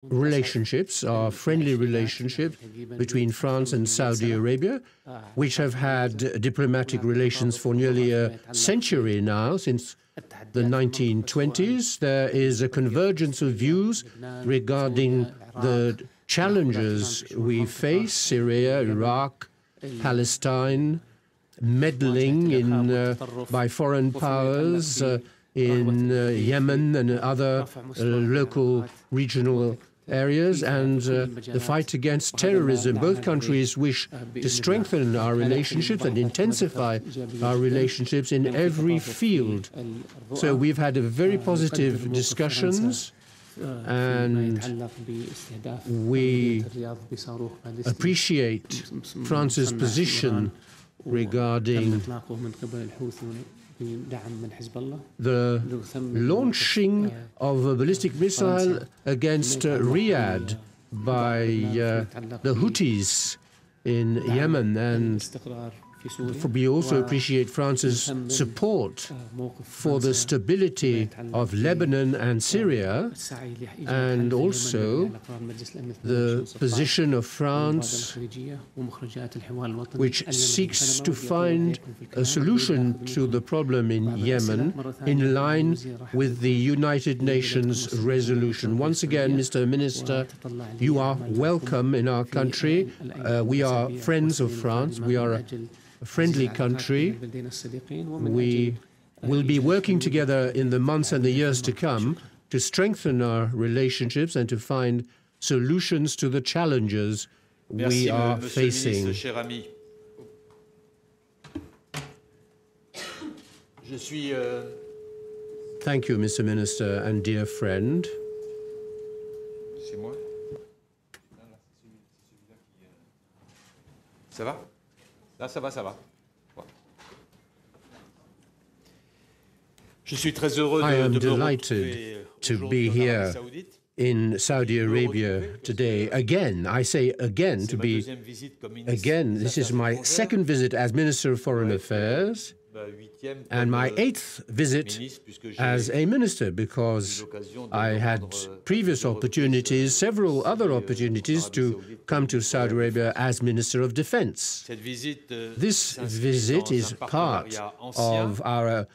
relationships, our friendly relationship between France and Saudi Arabia, which have had diplomatic relations for nearly a century now, since the 1920s. There is a convergence of views regarding the challenges we face: Syria, Iraq, Palestine, meddling in by foreign powers in Yemen and other local regional areas, and the fight against terrorism. Both countries wish to strengthen our relationships and intensify our relationships in every field. So we've had a very positive discussions, and we appreciate France's position regarding the launching of a ballistic missile against Riyadh by the Houthis in Yemen, and we also appreciate France's support for the stability of Lebanon and Syria, and also the position of France, which seeks to find a solution to the problem in Yemen in line with the United Nations resolution. Once again, Mr. Minister, you are welcome in our country. We are friends of France. We are a friendly country. We will be working together in the months and the years to come to strengthen our relationships and to find solutions to the challenges we are facing. Thank you, Mr. Minister and dear friend. Ça va? Là, ça va, ça va. Je suis très heureux I am de me delighted to be aujourd'hui en here Arabie Saoudite. in Saudi Arabia today. Again, I say again, to be again, this is my second visit as Minister of Foreign Affairs and my 8th visit as a minister, because I had previous opportunities, several other opportunities, to come to Saudi Arabia as Minister of Defense. This visit is part of our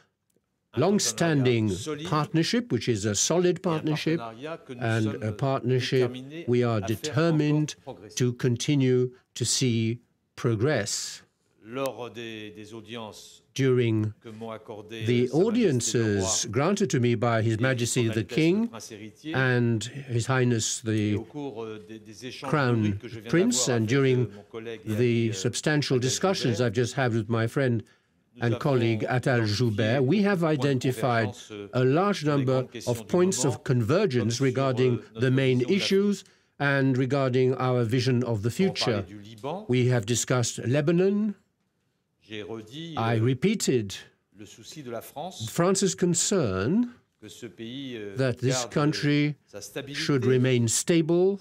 long-standing partnership, which is a solid partnership, and a partnership we are determined to continue to see progress. During the audiences granted to me by His Majesty the King and His Highness the Crown Prince, and during the substantial discussions I've just had with my friend and colleague Attal Joubert, we have identified a large number of points of convergence regarding the main issues and regarding our vision of the future. We have discussed Lebanon. I repeated France's concern that this country should remain stable,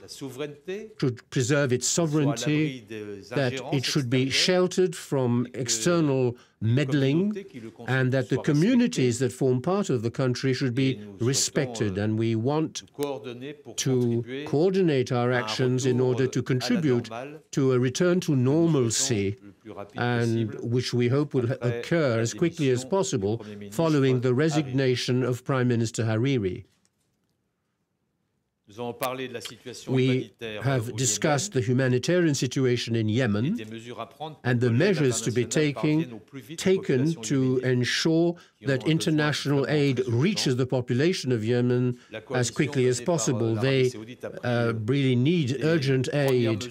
should preserve its sovereignty, that it should be sheltered from external meddling, and that the communities that form part of the country should be respected. And we want to coordinate our actions in order to contribute to a return to normalcy, and which we hope will occur as quickly as possible following the resignation of Prime Minister Hariri. We have discussed the humanitarian situation in Yemen and the measures to be taken to ensure that international aid reaches the population of Yemen as quickly as possible. They really need urgent aid.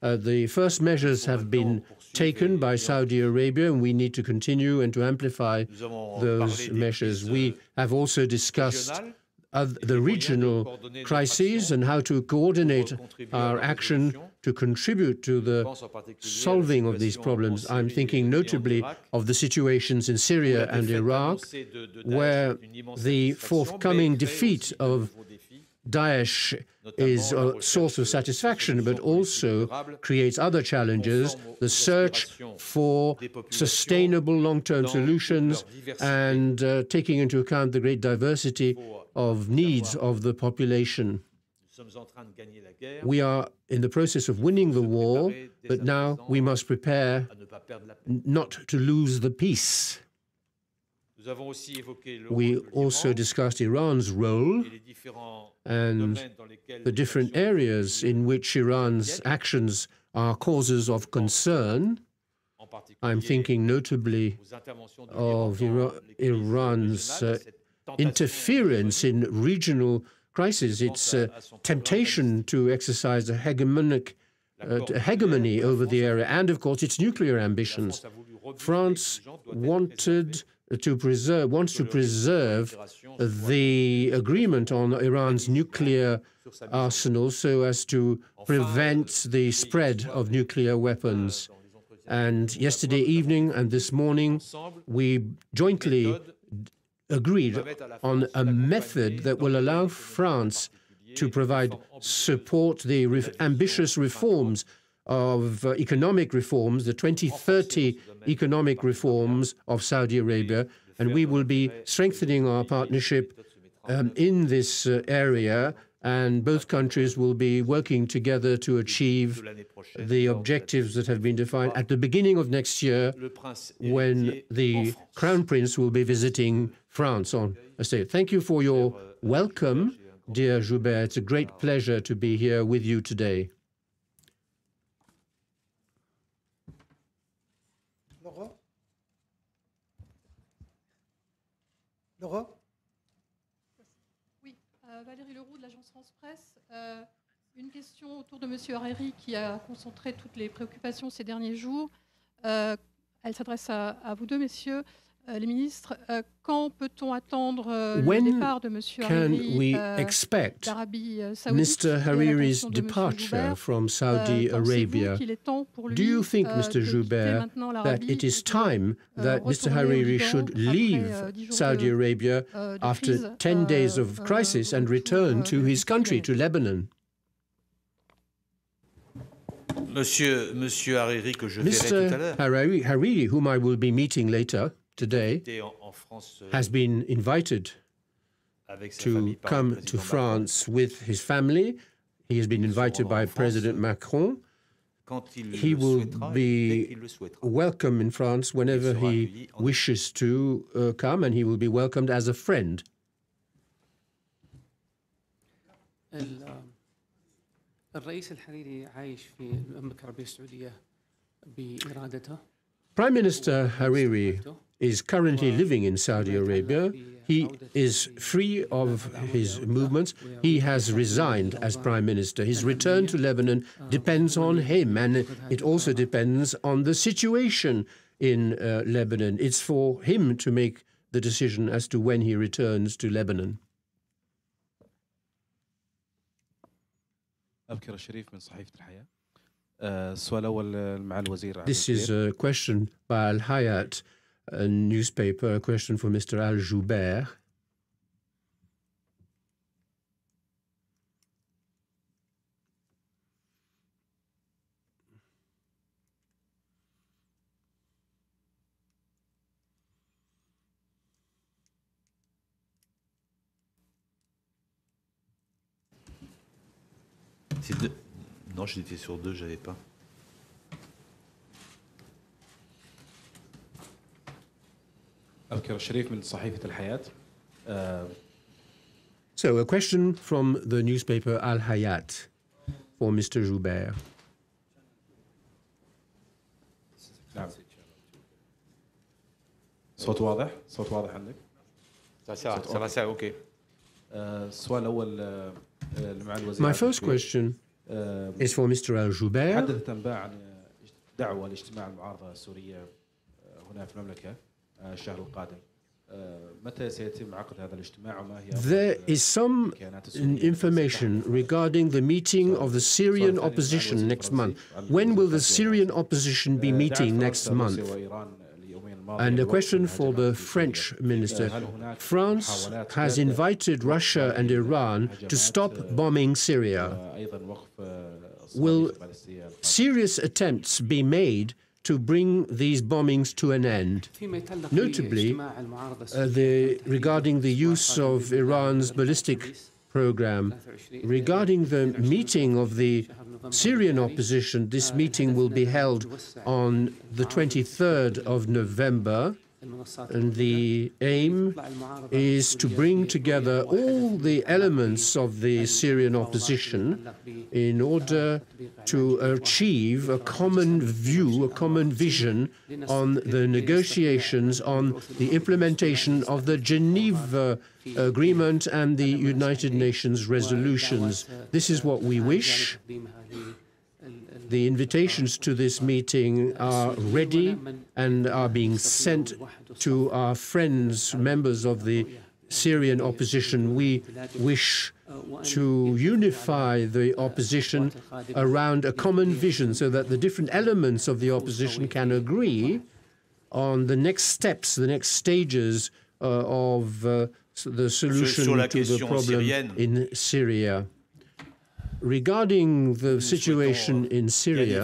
The first measures have been taken by Saudi Arabia, and we need to continue and to amplify those measures. We have also discussed the regional crises and how to coordinate our action to contribute to the solving of these problems. I'm thinking notably of the situations in Syria and Iraq, where the forthcoming defeat of Daesh is a source of satisfaction, but also creates other challenges: the search for sustainable long-term solutions and taking into account the great diversity of needs of the population. We are in the process of winning the war, but now we must prepare not to lose the peace. We also discussed Iran's role and the different areas in which Iran's actions are causes of concern. I'm thinking notably of Iran's interference in regional crisis, its temptation to exercise a hegemony over the area, and of course its nuclear ambitions. France wants to preserve the agreement on Iran's nuclear arsenal so as to prevent the spread of nuclear weapons. And yesterday evening and this morning, we jointly agreed on a method that will allow France to provide support the ambitious reforms of economic reforms, the 2030 economic reforms of Saudi Arabia, and we will be strengthening our partnership in this area, and both countries will be working together to achieve the objectives that have been defined at the beginning of next year, when the Crown Prince will be visiting France on a state. Thank you for your welcome, dear Joubert. It's a great pleasure to be here with you today. Laura? Oui, Valérie Leroux de l'agence France-Presse. Une question autour de M. Hariri qui a concentré toutes les préoccupations ces derniers jours. Elle s'adresse à vous deux, messieurs les ministres. Quand peut-on attendre le départ de M. Hariri d'Arabie Saoudite? Mr. Hariri's departure from Saudi Arabia. Do you think, Mr. Joubert, that it is time that Mr. Hariri should leave Saudi Arabia after 10 days of crisis and return to his country, to Lebanon? Monsieur Hariri, que je verrai tout à l'heure. Mr. Hariri, whom I will be meeting later today, has been invited to come to France with his family. He has been invited by President Macron. He will be welcome in France whenever he wishes to come, and he will be welcomed as a friend. Prime Minister Hariri is currently living in Saudi Arabia. He is free of his movements. He has resigned as Prime Minister. His return to Lebanon depends on him, and it also depends on the situation in Lebanon. It's for him to make the decision as to when he returns to Lebanon. This is a question by Al Hayat, a newspaper, a question for Mr. Al Joubert. Non, j'étais sur deux, j'avais pas. So, a question from the newspaper Al Hayat for Mr. Joubert. صوت واضح؟ صوت واضح عندك؟ Ça va, OK. السؤال الأول لمعالي الوزير. My first question is for Mr. Al Joubert. حدثت أنباء عن دعوة لاجتماع المعارضة السورية هنا في المملكة الشهر القادم. متى سيتم عقد هذا الاجتماع وما هي؟ There is some information regarding the meeting of the Syrian opposition next month. When will the Syrian opposition be meeting next month? And a question for the French minister. France has invited Russia and Iran to stop bombing Syria. Will serious attempts be made to bring these bombings to an end? Notably, regarding the use of Iran's ballistic program. Regarding the meeting of the Syrian opposition, this meeting will be held on the 23rd of November, and the aim is to bring together all the elements of the Syrian opposition in order to achieve a common view, a common vision on the negotiations on the implementation of the Geneva Agreement and the United Nations resolutions. This is what we wish. The invitations to this meeting are ready and are being sent to our friends, members of the Syrian opposition. We wish to unify the opposition around a common vision so that the different elements of the opposition can agree on the next steps, the next stages of the solution to the problem in Syria. Regarding the situation in Syria,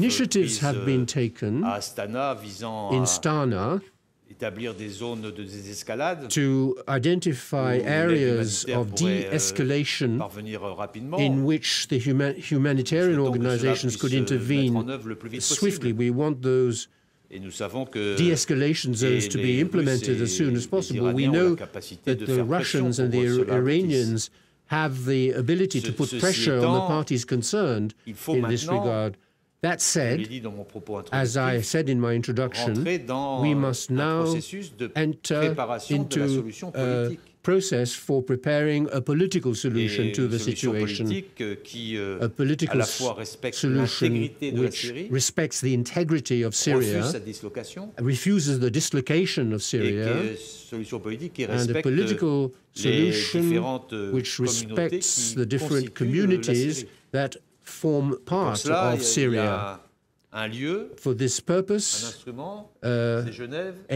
initiatives have been taken in Astana to identify areas of de-escalation in which the humanitarian organizations could intervene swiftly. We want those de-escalation zones to be implemented as soon as possible. We know that the Russians and the Iranians have the ability to put pressure on the parties concerned in this regard. That said, as I said in my introduction, we must now enter into a process for preparing a political solution to the situation, a political solution which respects the integrity of Syria, refuses the dislocation of Syria, and a political solution which respects the different communities that form part of Syria. For this purpose,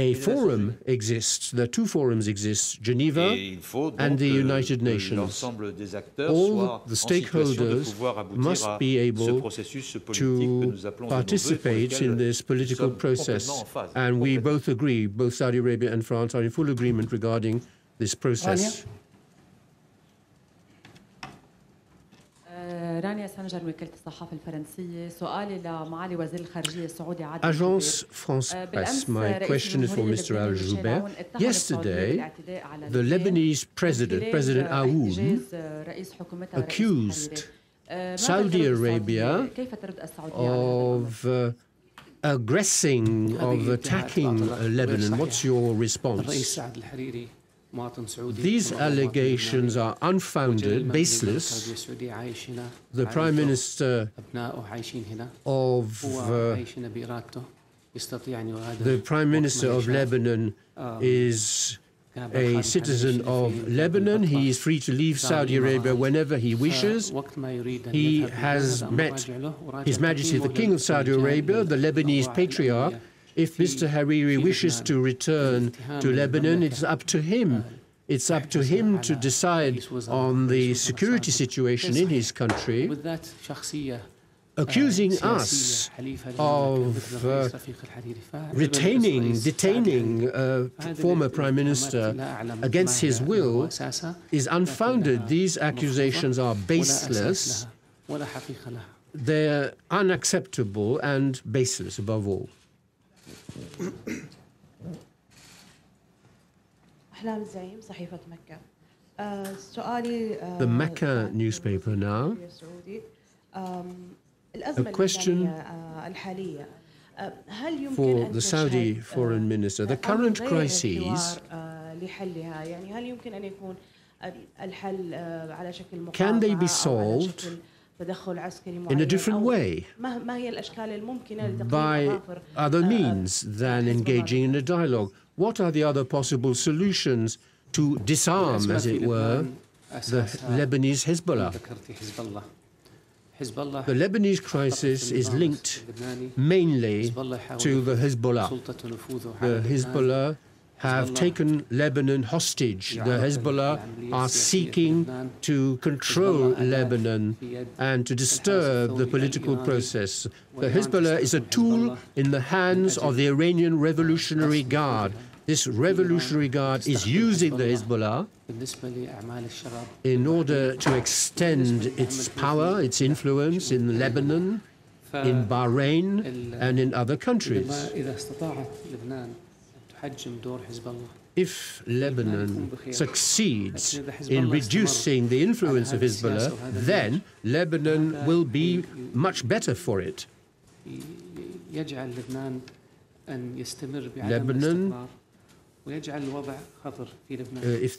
a forum exists. There are two forums exist, Geneva and the United Nations. All the stakeholders must be able to participate in this political process. And we both agree, both Saudi Arabia and France are in full agreement regarding this process. Agence France Presse. My question is for Mr. Al-Jubeir. Yesterday, the Lebanese president, President Aoun, accused Saudi Arabia of aggressing, of attacking Lebanon. What's your response? These allegations are unfounded, baseless. The Prime Minister of Lebanon is a citizen of Lebanon. He is free to leave Saudi Arabia whenever he wishes. He has met His Majesty the King of Saudi Arabia, the Lebanese Patriarch. If Mr. Hariri wishes to return to Lebanon, it's up to him. It's up to him to decide on the security situation in his country. Accusing us of detaining a former Prime Minister against his will is unfounded. These accusations are baseless. They're unacceptable and baseless above all. The Mecca newspaper now. A question for the Saudi foreign minister. The current crises, can they be solved in a different way, by other means than engaging in a dialogue? What are the other possible solutions to disarm, as it were, the Lebanese Hezbollah? The Lebanese crisis is linked mainly to the Hezbollah. The Hezbollah have taken Lebanon hostage. The Hezbollah are seeking to control Lebanon and to disturb the political process. The Hezbollah is a tool in the hands of the Iranian Revolutionary Guard. This Revolutionary Guard is using the Hezbollah in order to extend its power, its influence in Lebanon, in Bahrain, and in other countries. If Lebanon succeeds in reducing the influence of Hezbollah, then Lebanon will be much better for it. Lebanon, if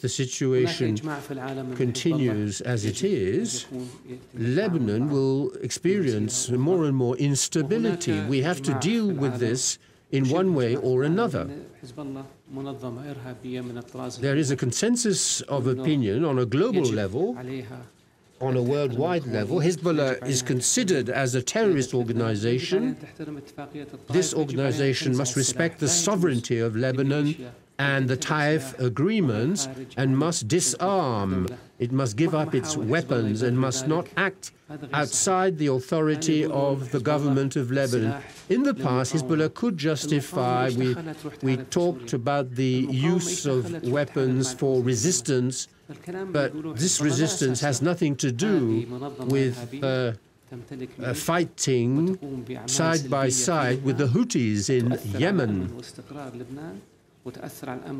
the situation continues as it is, Lebanon will experience more and more instability. We have to deal with this in one way or another. There is a consensus of opinion on a global level, on a worldwide level. Hezbollah is considered as a terrorist organization. This organization must respect the sovereignty of Lebanon and the Taif agreements and must disarm. It must give up its weapons and must not act outside the authority of the government of Lebanon. In the past, Hezbollah could justify, we talked about the use of weapons for resistance, but this resistance has nothing to do with fighting side by side with the Houthis in Yemen.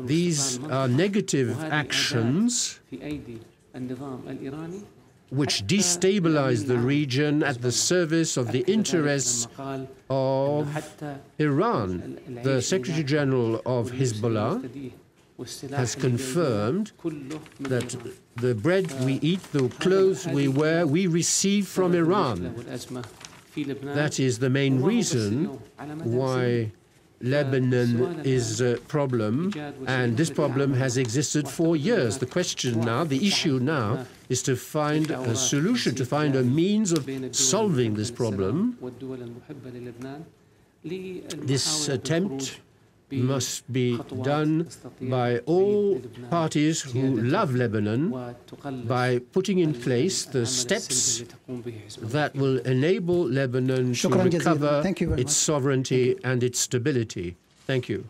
These are negative actions which destabilize the region at the service of the interests of Iran. The Secretary General of Hezbollah has confirmed that the bread we eat, the clothes we wear, we receive from Iran. That is the main reason why Lebanon is a problem, and this problem has existed for years. The question now, the issue now, is to find a solution, to find a means of solving this problem. This attempt must be done by all parties who love Lebanon by putting in place the steps that will enable Lebanon to recover its sovereignty and its stability. Thank you.